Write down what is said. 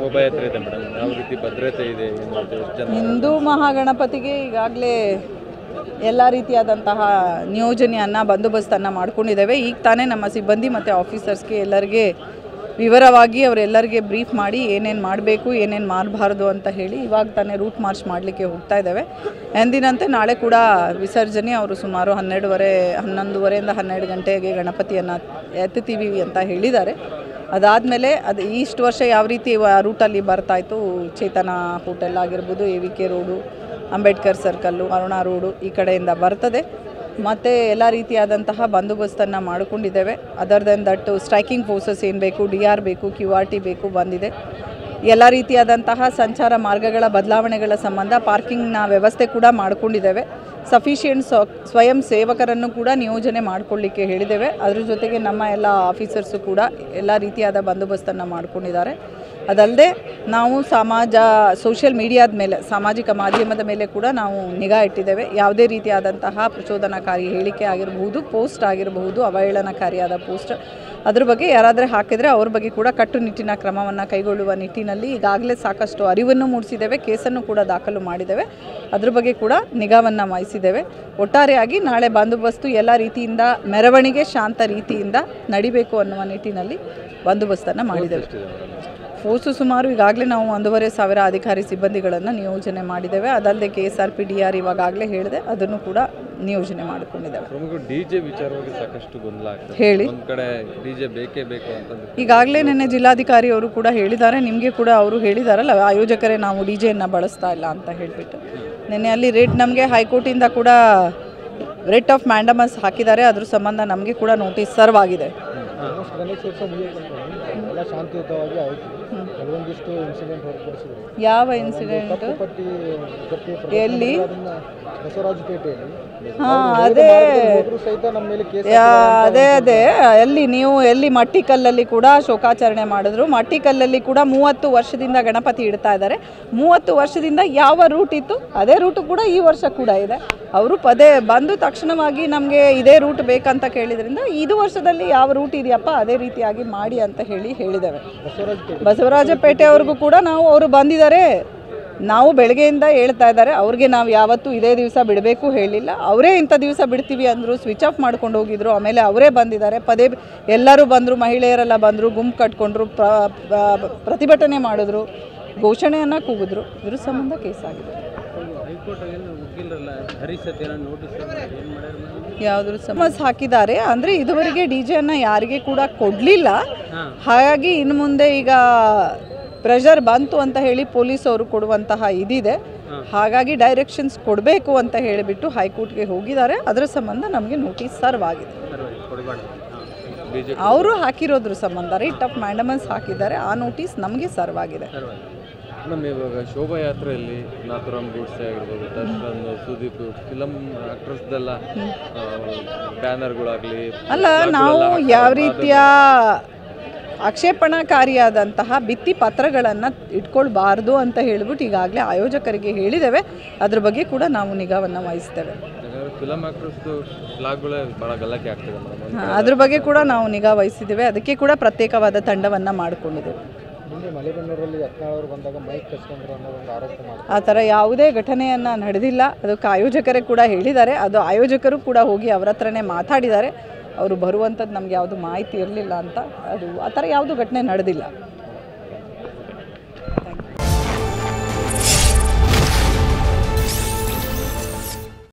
ಶೋಭಾಯಾತ್ರೆ ಇದೆ ಮೇಡಮ್, ಯಾವ ರೀತಿ ಭದ್ರತೆ ಇದೆ? ಹಿಂದೂ ಮಹಾಗಣಪತಿಗೆ ಈಗಾಗಲೇ ಎಲ್ಲ ರೀತಿಯಾದಂತಹ ನಿಯೋಜನೆಯನ್ನು ಬಂದೋಬಸ್ತನ್ನು ಮಾಡ್ಕೊಂಡಿದ್ದೇವೆ. ಈಗ ತಾನೇ ನಮ್ಮ ಸಿಬ್ಬಂದಿ ಮತ್ತು ಆಫೀಸರ್ಸ್ಗೆ ಎಲ್ಲರಿಗೆ ವಿವರವಾಗಿ ಅವರೆಲ್ಲರಿಗೆ ಬ್ರೀಫ್ ಮಾಡಿ ಏನೇನು ಮಾಡಬೇಕು ಏನೇನು ಮಾಡಬಾರ್ದು ಅಂತ ಹೇಳಿ ಇವಾಗ ತಾನೇ ರೂಟ್ ಮಾರ್ಚ್ ಮಾಡಲಿಕ್ಕೆ ಹೋಗ್ತಾ ಇದ್ದೇವೆ. ಎಂದಿನಂತೆ ನಾಳೆ ಕೂಡ ವಿಸರ್ಜನೆ ಅವರು ಸುಮಾರು 11:30ಇಂದ 12 ಗಂಟೆಗೆ ಗಣಪತಿಯನ್ನು ಎತ್ತುತ್ತೀವಿ ಅಂತ ಹೇಳಿದ್ದಾರೆ. ಅದಾದಮೇಲೆ ಅದು ಇಷ್ಟು ವರ್ಷ ಯಾವ ರೀತಿ ರೂಟಲ್ಲಿ ಬರ್ತಾಯಿತ್ತು, ಚೇತನ ಹೋಟೆಲ್ ಆಗಿರ್ಬೋದು, AVK road, Ambedkar circle, Aruna road ಈ ಕಡೆಯಿಂದ ಬರ್ತದೆ. ಮತ್ತು ಎಲ್ಲ ರೀತಿಯಾದಂತಹ ಬಂದೋಬಸ್ತನ್ನು ಮಾಡಿಕೊಂಡಿದ್ದೇವೆ. Other than that striking forces ಏನು ಬೇಕು, DR ಬೇಕು, QRT ಬೇಕು ಬಂದಿದೆ. ಎಲ್ಲ ರೀತಿಯಾದಂತಹ ಸಂಚಾರ ಮಾರ್ಗಗಳ ಬದಲಾವಣೆಗಳ ಸಂಬಂಧ ಪಾರ್ಕಿಂಗ್ನ ವ್ಯವಸ್ಥೆ ಕೂಡ ಮಾಡಿಕೊಂಡಿದ್ದೇವೆ. ಸಫಿಷಿಯೆಂಟ್ ಸ್ವಯಂ ಸೇವಕರನ್ನು ಕೂಡ ನಿಯೋಜನೆ ಮಾಡಿಕೊಳ್ಳಿಕ್ಕೆ ಹೇಳಿದ್ದೇವೆ. ಅದ್ರ ಜೊತೆಗೆ ನಮ್ಮ ಎಲ್ಲ ಆಫೀಸರ್ಸು ಕೂಡ ಎಲ್ಲ ರೀತಿಯಾದ ಬಂದೋಬಸ್ತನ್ನು ಮಾಡಿಕೊಂಡಿದ್ದಾರೆ. ಅದಲ್ಲದೆ ನಾವು ಸೋಷಿಯಲ್ ಮೀಡಿಯಾದ ಮೇಲೆ, ಸಾಮಾಜಿಕ ಮಾಧ್ಯಮದ ಮೇಲೆ ಕೂಡ ನಾವು ನಿಗಾ ಇಟ್ಟಿದ್ದೇವೆ. ಯಾವುದೇ ರೀತಿಯಾದಂತಹ ಪ್ರಚೋದನಕಾರಿ ಹೇಳಿಕೆ ಆಗಿರಬಹುದು, ಪೋಸ್ಟ್ ಆಗಿರಬಹುದು, ಅವಹೇಳನಕಾರಿಯಾದ ಪೋಸ್ಟ್ ಅದ್ರ ಬಗ್ಗೆ ಯಾರಾದರೂ ಹಾಕಿದರೆ ಅವ್ರ ಬಗ್ಗೆ ಕೂಡ ಕಟ್ಟುನಿಟ್ಟಿನ ಕ್ರಮವನ್ನು ಕೈಗೊಳ್ಳುವ ನಿಟ್ಟಿನಲ್ಲಿ ಈಗಾಗಲೇ ಸಾಕಷ್ಟು ಅರಿವನ್ನು ಮೂಡಿಸಿದ್ದೇವೆ. ಕೇಸನ್ನು ಕೂಡ ದಾಖಲು ಮಾಡಿದ್ದೇವೆ. ಅದ್ರ ಬಗ್ಗೆ ಕೂಡ ನಿಗಾವನ್ನು ವಹಿಸಿದ್ದೇವೆ. ಒಟ್ಟಾರೆಯಾಗಿ ನಾಳೆ ಬಂದೋಬಸ್ತು ಎಲ್ಲ ರೀತಿಯಿಂದ ಮೆರವಣಿಗೆ ಶಾಂತ ರೀತಿಯಿಂದ ನಡಿಬೇಕು ಅನ್ನುವ ನಿಟ್ಟಿನಲ್ಲಿ ಬಂದೋಬಸ್ತನ್ನು ಮಾಡಿದ್ದೇವೆ. ಫೋರ್ಸು ಸುಮಾರು ಈಗಾಗಲೇ ನಾವು 1,500 ಅಧಿಕಾರಿ ಸಿಬ್ಬಂದಿಗಳನ್ನು ನಿಯೋಜನೆ ಮಾಡಿದ್ದೇವೆ. ಅದಲ್ಲದೆ KSRP DR ಇವಾಗಲೇ ಹೇಳಿದೆ, ಅದನ್ನು ಕೂಡ ನಿಯೋಜನೆ ಮಾಡಿಕೊಂಡಿದ್ದೇವೆ. DJ ವಿಚಾರವಾಗಿ ಸಾಕಷ್ಟು ಗೊಂದಲ ಆಗ್ತದೆ. ಹೇಳಿ, ಒಂದು ಕಡೆ DJ ಬೇಕೇ ಬೇಕು ಅಂತಂದ್ರೆ ಈಗಾಗಲೇ ನಿನ್ನೆ ಜಿಲ್ಲಾಧಿಕಾರಿ ಅವರು ಕೂಡ ಹೇಳಿದ್ದಾರೆ, ನಿಮಗೆ ಕೂಡ ಅವರು ಹೇಳಿದಾರಲ್ಲ, ಆಯೋಜಕರೇ ನಾವು DJಯನ್ನು ಬಳಸ್ತಾ ಇಲ್ಲ ಅಂತ ಹೇಳಿಬಿಟ್ಟು. ನಿನ್ನೆ ಅಲ್ಲಿ ರೇಟ್ ನಮಗೆ ಹೈಕೋರ್ಟಿಂದ ಕೂಡ ರೇಟ್ ಆಫ್ ಮ್ಯಾಂಡಮಸ್ ಹಾಕಿದ್ದಾರೆ. ಅದ್ರ ಸಂಬಂಧ ನಮಗೆ ಕೂಡ ನೋಟಿಸ್ ಸರ್ವ್ ಆಗಿದೆ. ಶಾಂತಿಯುತವಾಗಿ ಆಯಿತು. ಕೆಲವೊಂದಿಷ್ಟು ಇನ್ಸಿಡೆಂಟ್ ಹೊರತುಪಡಿಸಿದ್ರು. ಯಾವ ಇನ್ಸಿಡೆಂಟ್? ಎಲ್ಲಿ? ಬಸವರಾಜಪೇಟೆಯಲ್ಲಿ. ಅದೇ ಎಲ್ಲಿ ನೀವು ಎಲ್ಲಿ ಮಟ್ಟಿಕಲ್ಲಲ್ಲಿ ಕೂಡ ಶೋಕಾಚರಣೆ ಮಾಡಿದ್ರು. ಮಟ್ಟಿಕಲ್ಲಲ್ಲಿ ಕೂಡ 30 ವರ್ಷದಿಂದ ಗಣಪತಿ ಇಡ್ತಾ ಇದ್ದಾರೆ. 30 ವರ್ಷದಿಂದ ಯಾವ ರೂಟ್ ಇತ್ತು ಅದೇ ರೂಟು ಕೂಡ ಈ ವರ್ಷ ಕೂಡ ಇದೆ. ಅವರು ಪದೇ ಬಂದು ತಕ್ಷಣವಾಗಿ ನಮಗೆ ಇದೇ ರೂಟ್ ಬೇಕಂತ ಕೇಳಿದ್ರಿಂದ ಇದು ವರ್ಷದಲ್ಲಿ ಯಾವ ರೂಟ್ ಇದೆಯಪ್ಪ ಅದೇ ರೀತಿಯಾಗಿ ಮಾಡಿ ಅಂತ ಹೇಳಿದ್ದೇವೆ. ಬಸವರಾಜಪೇಟೆ ಅವ್ರಿಗೂ ಕೂಡ ಅವರು ಬಂದಿದ್ದಾರೆ, ನಾವು ಬೆಳಗ್ಗೆಯಿಂದ ಹೇಳ್ತಾ ಇದ್ದಾರೆ. ಅವ್ರಿಗೆ ನಾವು ಯಾವತ್ತೂ ಇದೇ ದಿವಸ ಬಿಡಬೇಕು ಹೇಳಿಲ್ಲ. ಅವರೇ ಇಂಥ ದಿವಸ ಬಿಡ್ತೀವಿ ಅಂದರು, ಸ್ವಿಚ್ ಆಫ್ ಮಾಡ್ಕೊಂಡು ಹೋಗಿದ್ರು. ಆಮೇಲೆ ಅವರೇ ಬಂದಿದ್ದಾರೆ, ಎಲ್ಲರೂ ಬಂದರು, ಮಹಿಳೆಯರೆಲ್ಲ ಬಂದರು, ಗುಂಪು ಕಟ್ಕೊಂಡ್ರು, ಪ್ರತಿಭಟನೆ ಮಾಡಿದ್ರು, ಘೋಷಣೆಯನ್ನು ಕೂಗಿದ್ರು. ಇದ್ರ ಸಂಬಂಧ ಕೇಸ್ ಆಗಿದೆ. ಯಾವುದ್ರ ಸಮಸ್ ಹಾಕಿದ್ದಾರೆ ಅಂದರೆ ಇದುವರೆಗೆ DJಯನ್ನು ಯಾರಿಗೆ ಕೂಡ ಕೊಡಲಿಲ್ಲ. ಹಾಗಾಗಿ ಇನ್ನು ಮುಂದೆ ಈಗ ಪ್ರೆಷರ್ ಬಂತು ಅಂತ ಹೇಳಿ ಪೊಲೀಸವರು ಕೊಡುವಂತಹ ಇದಿದೆ. ಹಾಗಾಗಿ ಡೈರೆಕ್ಷನ್ಸ್ ಕೊಡಬೇಕು ಅಂತ ಹೇಳಿಬಿಟ್ಟು ಹೈಕೋರ್ಟ್ಗೆ ಹೋಗಿದ್ದಾರೆ. ಅದರ ಸಂಬಂಧ ನಮಗೆ ನೋಟಿಸ್ ಸರ್ವ್ ಆಗಿದೆ. ಅವರು ಹಾಕಿರೋದ್ರ ಸಂಬಂಧ ರೇಟ್ ಆಫ್ ಮ್ಯಾಂಡಮನ್ಸ್ ಹಾಕಿದ್ದಾರೆ. ಆ ನೋಟಿಸ್ ನಮಗೆ ಸರ್ವ್ ಆಗಿದೆ. ನಮ್ಮ ಇವಾಗ ಶೋಭಾಯಾತ್ರೆಯಲ್ಲಿ ನಾಥುರಾಮ್ ಗೂಡ್ಸೆ ಆಗಿರ್ಬೋದು, ದರ್ಶನ್, ಸುದೀಪ್, ಫಿಲಮ್ ಆಕ್ಟ್ರಸ್ದೆಲ್ಲ ಬ್ಯಾನರ್ಗಳಾಗಲಿ ಅಲ್ಲ, ನಾವು ಯಾವ ರೀತಿಯ ಆಕ್ಷೇಪಣಾಕಾರಿಯಾದಂತಹ ಭಿತ್ತಿ ಪತ್ರಗಳನ್ನು ಇಟ್ಕೊಳ್ಬಾರ್ದು ಅಂತ ಹೇಳಿಬಿಟ್ಟು ಈಗಾಗಲೇ ಆಯೋಜಕರಿಗೆ ಹೇಳಿದ್ದೇವೆ. ಅದ್ರ ಬಗ್ಗೆ ಕೂಡ ನಾವು ನಿಗಾವನ್ನು ವಹಿಸ್ತೇವೆ. ಫಿಲಮ್ ಆಕ್ಟ್ರಸ್ದು ಬ್ಲಾಗ್ಗಳೇ ಭಾಳ ಗಲಾಟೆ ಆಗ್ತದೆ. ಅದ್ರ ಬಗ್ಗೆ ಕೂಡ ನಾವು ನಿಗಾ ವಹಿಸಿದ್ದೇವೆ. ಅದಕ್ಕೆ ಕೂಡ ಪ್ರತ್ಯೇಕವಾದ ತಂಡವನ್ನು ಮಾಡಿಕೊಂಡಿದ್ದೇವೆ. ಆ ಥರ ಯಾವುದೇ ಘಟನೆಯನ್ನು ನಡೆದಿಲ್ಲ. ಅದಕ್ಕೆ ಆಯೋಜಕರೇ ಕೂಡ ಹೇಳಿದ್ದಾರೆ. ಅದು ಆಯೋಜಕರು ಕೂಡ ಹೋಗಿ ಅವ್ರ ಹತ್ರನೇ ಮಾತಾಡಿದ್ದಾರೆ. ಅವರು ಬರುವಂಥದ್ದು ನಮಗೆ ಯಾವುದು ಮಾಹಿತಿ ಇರಲಿಲ್ಲ ಅಂತ. ಅದು ಆ ಥರ ಯಾವುದೂ ಘಟನೆ ನಡೆದಿಲ್ಲ.